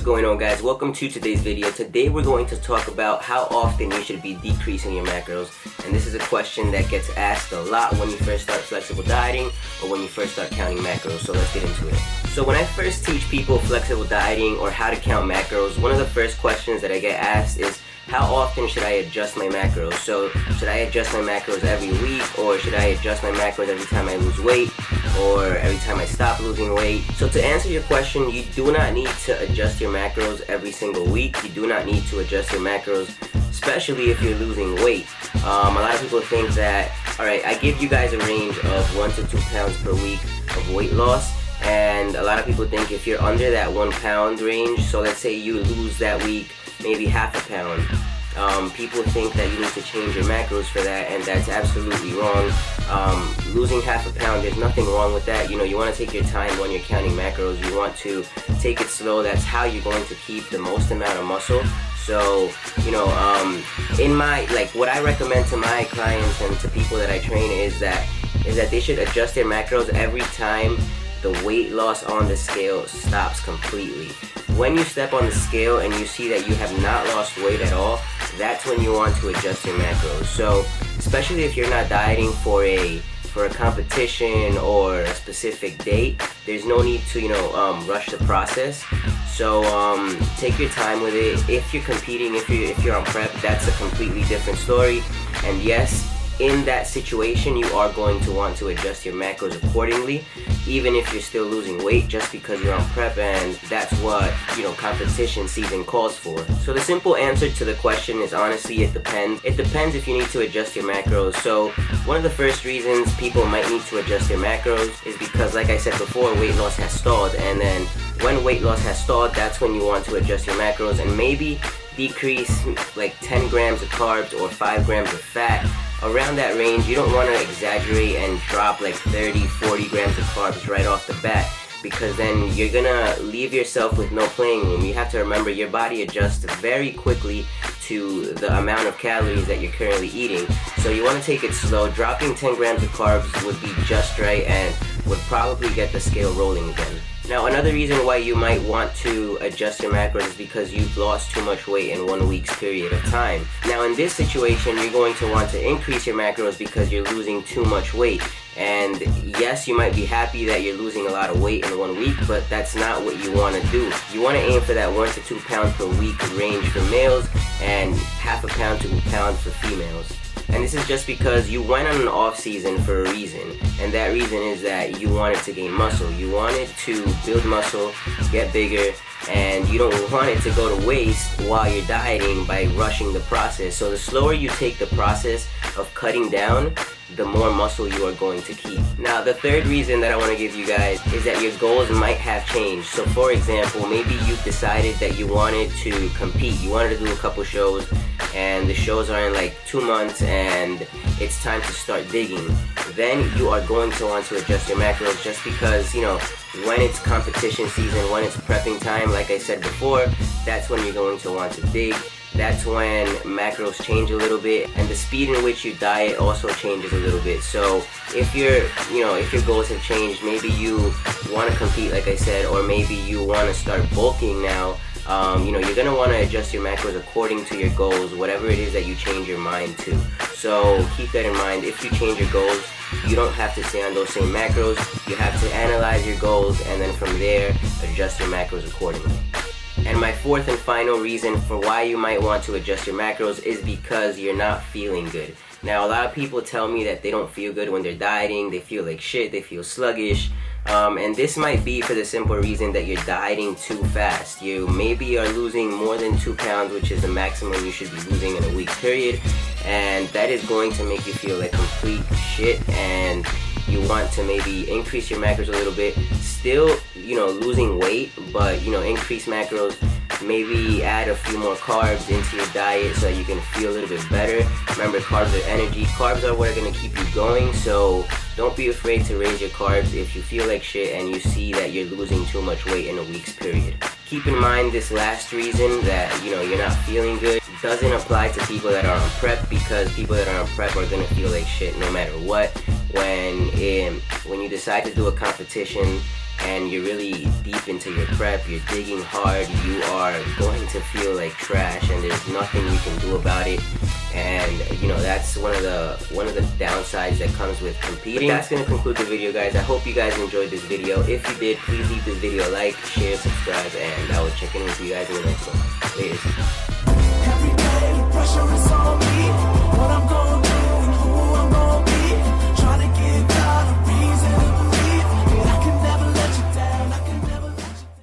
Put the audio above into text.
is going on, guys? Welcome to today's video. Today we're going to talk about how often you should be decreasing your macros, and this is a question that gets asked a lot when you first start flexible dieting or when you first start counting macros. So let's get into it. So when I first teach people flexible dieting or how to count macros, one of the first questions that I get asked is, how often should I adjust my macros? So should I adjust my macros every week, or should I adjust my macros every time I lose weight, or every time I stop losing weight? So to answer your question, you do not need to adjust your macros every single week. You do not need to adjust your macros, especially if you're losing weight. A lot of people think that, alright, I give you guys a range of 1 to 2 pounds per week of weight loss, and a lot of people think if you're under that 1 pound range, so let's say you lose that week maybe half a pound, people think that you need to change your macros for that, and that's absolutely wrong. Losing half a pound, there's nothing wrong with that. You know, you want to take your time when you're counting macros. You want to take it slow. That's how you're going to keep the most amount of muscle. So, you know, what I recommend to my clients and to people that I train is that they should adjust their macros every time the weight loss on the scale stops completely. When you step on the scale and you see that you have not lost weight at all, that's when you want to adjust your macros. So especially if you're not dieting for a competition or a specific date, there's no need to rush the process. So take your time with it. If you're competing, if you're on prep, that's a completely different story. And yes, in that situation, you are going to want to adjust your macros accordingly, even if you're still losing weight, just because you're on prep, and that's what competition season calls for. So the simple answer to the question is, honestly, it depends. It depends if you need to adjust your macros. So one of the first reasons people might need to adjust their macros is because, like I said before, weight loss has stalled, and then when weight loss has stalled, that's when you want to adjust your macros and maybe decrease like 10 grams of carbs or 5 grams of fat. Around that range. You don't want to exaggerate and drop like 30-40 grams of carbs right off the bat, because then you're gonna leave yourself with no playing room. You have to remember, your body adjusts very quickly to the amount of calories that you're currently eating. So you want to take it slow. Dropping 10 grams of carbs would be just right and would probably get the scale rolling again. Now, another reason why you might want to adjust your macros is because you've lost too much weight in 1 week's period of time. Now, in this situation, you're going to want to increase your macros because you're losing too much weight. And yes, you might be happy that you're losing a lot of weight in 1 week, but that's not what you want to do. You want to aim for that 1 to 2 pound per week range for males and half a pound to a pound for females. And this is just because you went on an off season for a reason, and that reason is that you wanted to gain muscle. You wanted to build muscle, get bigger, and you don't want it to go to waste while you're dieting by rushing the process. So the slower you take the process of cutting down, the more muscle you are going to keep. Now, the third reason that I want to give you guys is that your goals might have changed. So for example, maybe you've decided that you wanted to compete. You wanted to do a couple shows, and the shows are in like 2 months, and it's time to start digging. Then you are going to want to adjust your macros, just because, when it's competition season, when it's prepping time, like I said before, that's when you're going to want to dig. That's when macros change a little bit, and the speed in which you diet also changes a little bit. So if your goals have changed, maybe you want to compete, like I said, or maybe you want to start bulking now, you're going to want to adjust your macros according to your goals, whatever it is that you change your mind to. So keep that in mind. If you change your goals, you don't have to stay on those same macros. You have to analyze your goals, and then from there, adjust your macros accordingly. And my fourth and final reason for why you might want to adjust your macros is because you're not feeling good. Now, a lot of people tell me that they don't feel good when they're dieting. They feel like shit, they feel sluggish. And this might be for the simple reason that you're dieting too fast. You maybe are losing more than 2 pounds, which is the maximum you should be losing in a week period. And that is going to make you feel like complete shit, and you want to maybe increase your macros a little bit, still losing weight, but increase macros, maybe add a few more carbs into your diet so that you can feel a little bit better. Remember, carbs are energy. Carbs are what are going to keep you going, so don't be afraid to raise your carbs if you feel like shit and you see that you're losing too much weight in a week's period. Keep in mind this last reason, that you're not feeling good, doesn't apply to people that are on prep, because people that are on prep are going to feel like shit no matter what. When you decide to do a competition and you're really deep deep into your prep, you're digging hard, you are going to feel like trash, and there's nothing you can do about it. And you know, that's one of the downsides that comes with competing. But that's gonna conclude the video, guys. I hope you guys enjoyed this video. If you did, please leave this video a like, share, subscribe, and I will check in with you guys in the next one. Later.